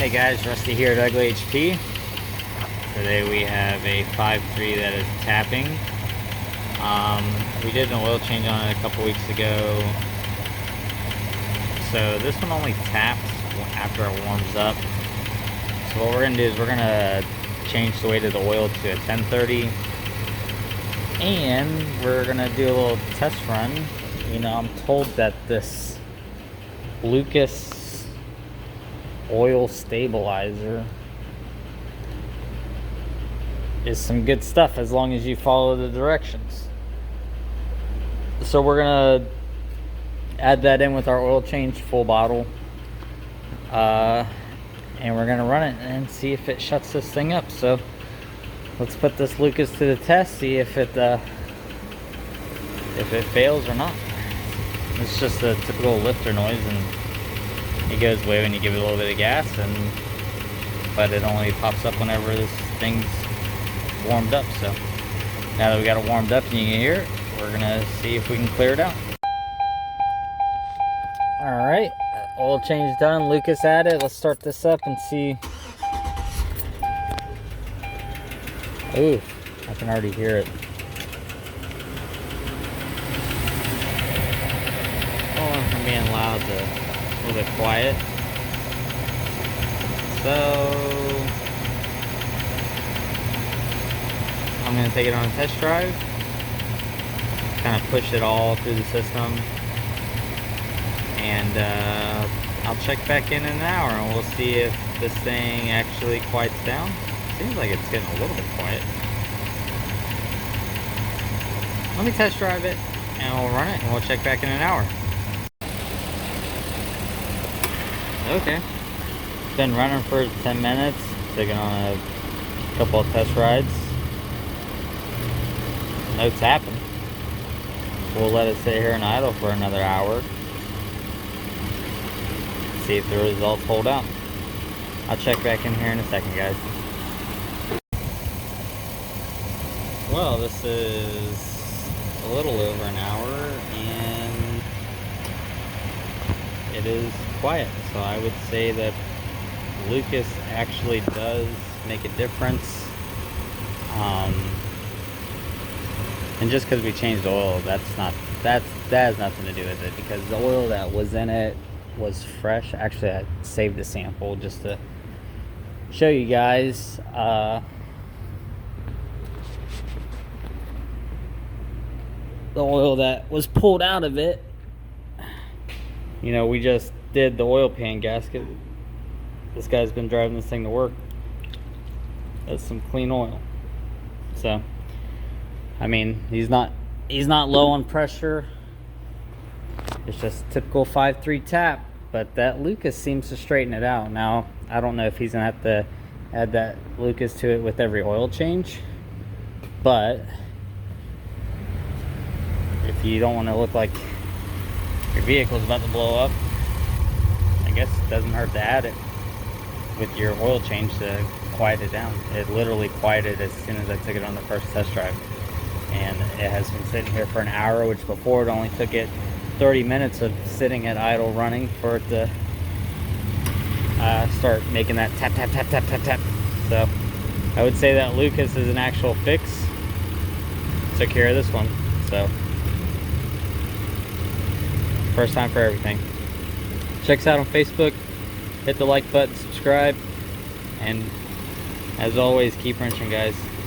Hey guys, Rusty here at Ugly HP. Today we have a 5.3 that is tapping. We did an oil change on it a couple weeks ago. So this one only taps after it warms up. So what we're going to do is we're going to change the weight of the oil to a 1030. And we're going to do a little test run. You know, I'm told that this Lucas oil stabilizer is some good stuff as long as you follow the directions. So we're gonna add that in with our oil change full bottle, and we're gonna run it and see if it shuts this thing up. So let's put this Lucas to the test, see if it fails or not. It's just a typical lifter noise, and it goes away when you give it a little bit of gas, but it only pops up whenever this thing's warmed up. So now that we got it warmed up and you can hear it, we're gonna see if we can clear it out. All right, oil change done, Lucas added. Let's start this up and see. Ooh, I can already hear it. Oh, I'm being loud, a little bit quiet. So I'm going to take it on a test drive, kind of push it all through the system, and I'll check back in an hour and we'll see if this thing actually quiets down. Seems like it's getting a little bit quiet. Let me test drive it and we'll run it and we'll check back in an hour. Okay, been running for 10 minutes, taking on a couple of test rides. No tapping. We'll let it sit here and idle for another hour. See if the results hold out. I'll check back in here in a second, guys. Well, this is a little over an hour and it is quiet. So I would say that Lucas actually does make a difference. And just because we changed oil, that has nothing to do with it, because the oil that was in it was fresh. Actually, I saved a sample just to show you guys. The oil that was pulled out of it, you know, we just did the oil pan gasket. This guy's been driving this thing to work. That's some clean oil. So I mean, he's not low on pressure. It's just typical 5.3 tap, but that Lucas seems to straighten it out. Now, I don't know if he's gonna have to add that Lucas to it with every oil change, but if you don't want to look like your vehicle's about to blow up, I guess it doesn't hurt to add it with your oil change to quiet it down. It literally quieted as soon as I took it on the first test drive. And it has been sitting here for an hour, which before it only took it 30 minutes of sitting at idle running for it to start making that tap, tap, tap, tap, tap, tap. So I would say that Lucas is an actual fix. Took care of this one. So first time for everything. Check us out on Facebook. Hit the like button, subscribe, and as always, keep wrenching, guys.